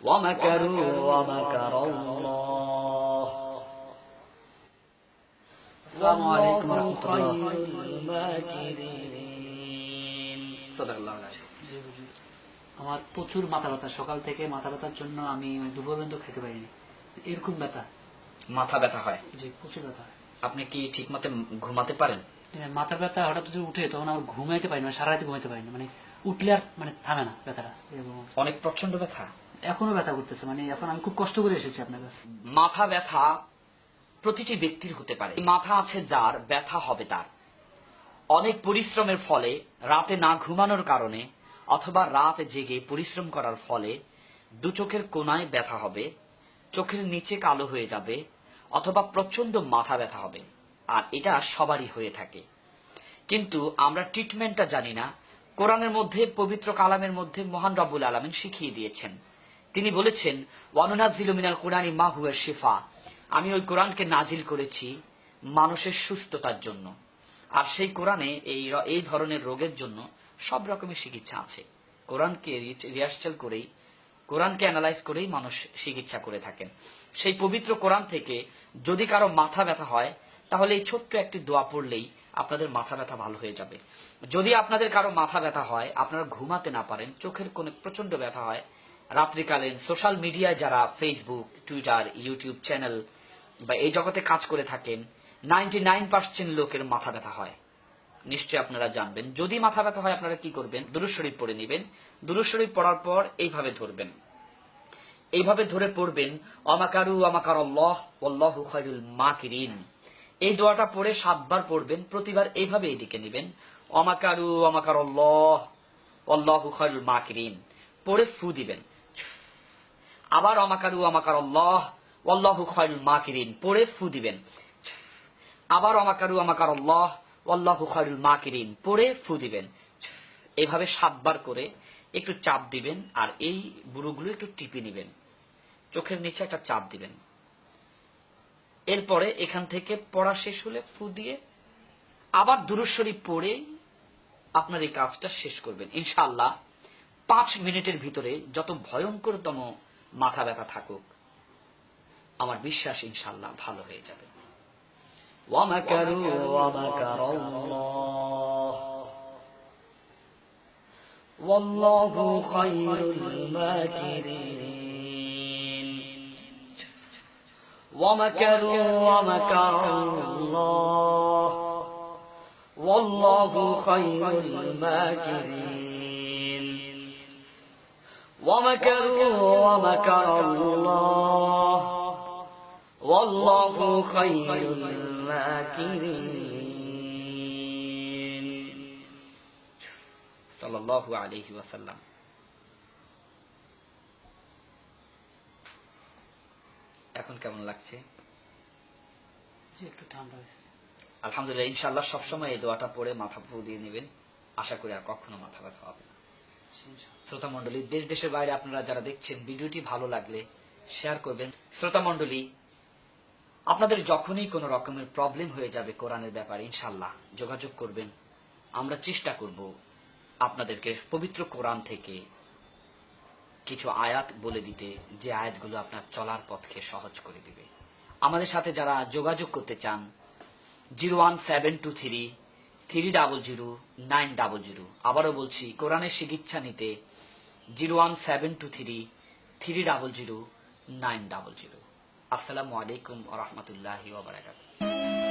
ومكروا ومكر الله السلام عليكم ورحمة والله الله। خير الماكرين صدق الله العظيم। আমার প্রচুর মাথা ব্যথা, সকাল থেকে মাথা ব্যথার জন্য আমি দুপুর পর্যন্ত খেতে পারিনি। এরকম ব্যথা, মাথা ব্যথা হয়, জি প্রচুর ব্যথা। আপনি কি ঠিক মতো ঘুমাতে পারেন? মাথার ব্যথা হঠাৎ যদি উঠে তখন আমার ঘুমাইতে পারি না, সারা রাতে ঘুমাইতে পারি না, মানে উঠলে আর মানে থামে না ব্যথাটা, এরকম অবস্থা। অনেক প্রচন্ড ব্যথা, এখনো ব্যথা করতেছে, মানে এখন আমি খুব কষ্ট করে এসেছি আপনার কাছে। মাথা ব্যথা প্রতিটি ব্যক্তির হতে পারে। মাথা আছে যার, ব্যথা হবে তার। অনেক পরিশ্রমের ফলে, রাতে না ঘুমানোর কারণে অথবা রাত জেগে পরিশ্রম করার ফলে দু চোখের কোনায় ব্যথা হবে, চোখের নিচে কালো হয়ে যাবে, অথবা প্রচন্ড মাথা ব্যথা হবে। আর এটা সবারই হয়ে থাকে, কিন্তু আমরা ট্রিটমেন্টটা জানি না। কোরআনের মধ্যে, পবিত্র কালামের মধ্যে মহান রব্বুল আলামিন শিখিয়ে দিয়েছেন। তিনি বলেছেন, ওয়ানুনাজ্জিলু মিনাল কুরআনি মা হুয়া শিফা, আমি ওই কোরআনকে নাজিল করেছি মানুষের সুস্থতার জন্য। আর সেই কোরআনে এই ধরনের রোগের জন্য সব রকমের চিকিৎসা আছে। কোরআনকে রিহার্সাল করেই, কোরআনকে অ্যানালাইজ করেই মানুষ চিকিৎসা করে থাকেন। সেই পবিত্র কোরআন থেকে যদি কারো মাথা ব্যথা হয়, তাহলে এই ছোট্ট একটি দোয়া পড়লেই আপনাদের মাথা ব্যথা ভালো হয়ে যাবে। যদি আপনাদের কারো মাথা ব্যথা হয়, আপনারা ঘুমাতে না পারেন, চোখের কোণে প্রচন্ড ব্যথা হয়, রাত্রিকালীন সোশ্যাল মিডিয়ায় যারা ফেসবুক, টুইটার, ইউটিউব চ্যানেল বা এই জগতে কাজ করে থাকেন, 99% লোকের মাথা ব্যথা হয়। নিশ্চয়ই আপনারা জানবেন। যদি মাথা ব্যথা হয়, আপনারা কি করবেন? দুরূদ শরীফ পড়ে নেবেন। দুরূদ শরীফ পড়ার পর এইভাবে ধরবেন, এইভাবে ধরে পড়বেন, অমাকারু আমাকারাল্লাহ ওয়াল্লাহু খায়রুল মাকিরিন। এই দোয়াটা পড়ে 7 বার পড়বেন। প্রতিবার এইভাবে এদিকে নেবেন, অমাকারু আমাকারাল্লাহ ওয়াল্লাহু খায়রুল মাকিরিন, পড়ে ফু দিবেন। আবার অমাকারু আমাকারাল্লাহ ওয়াল্লাহু খায়রুল মাকিরিন, পড়ে ফু দিবেন। আবার অমাকারু আমাকারাল্লাহ ওয়াল্লাহু খায়রুল মাকিরিন, পড়ে ফু দিবেন। এভাবে 7 বার করে একটু চাপ দিবেন, আর এই বুড়োগুলো একটু টিপে নেবেন, চোখের নিচে একটা চাপ দিবেন। এরপরে এখান থেকে পড়া শেষ হলে ফু দিয়ে আবার দুরূদ শরীফ পড়ে আপনার এই কাজটা শেষ করবেন। ইনশাআল্লাহ 5 মিনিটের ভিতরে যত ভয়ঙ্করতম মাথা ব্যথা থাকুক, আমার বিশ্বাস ইনশাআল্লাহ ভালো হয়ে যাবে। ومكروا ومكر الله والله خير الماكرين ومكروا ومكر الله والله خير الماكرين ومكروا ومكر الله والله خير الماكرين সাল্লাল্লাহু আলাইহি ওয়াসাল্লাম। এখন কেমন লাগছে? জি একটু ঠান্ডা হয়েছে। আলহামদুলিল্লাহ। ইনশাআল্লাহ সবসময় এই দোয়াটা পড়ে মাথা ফু দিয়ে নেবেন, আশা করি আর কখনো মাথা ব্যথা হবে না। শ্রোতা মণ্ডলী, দেশ দেশের বাইরে আপনারা যারা দেখছেন, ভিডিওটি ভালো লাগলে শেয়ার করবেন। শ্রোতা মণ্ডলী, আপনাদের যখনই কোনো রকমের প্রবলেম হয়ে যাবে কোরআনের ব্যাপারে, ইনশাআল্লাহ যোগাযোগ করবেন। আমরা চেষ্টা করব আপনাদেরকে পবিত্র কোরআন থেকে কিছু আয়াত বলে দিতে, যে আয়াতগুলো আপনার চলার পথকে সহজ করে দিবে। আমাদের সাথে যারা যোগাযোগ করতে চান, 01723 300 900। আবারও বলছি, কোরআনের চিকিৎসা নিতে 01723 300 900। আসসালামু আলাইকুম ওয়া রাহমাতুল্লাহি ওয়া বারাকাতুহু।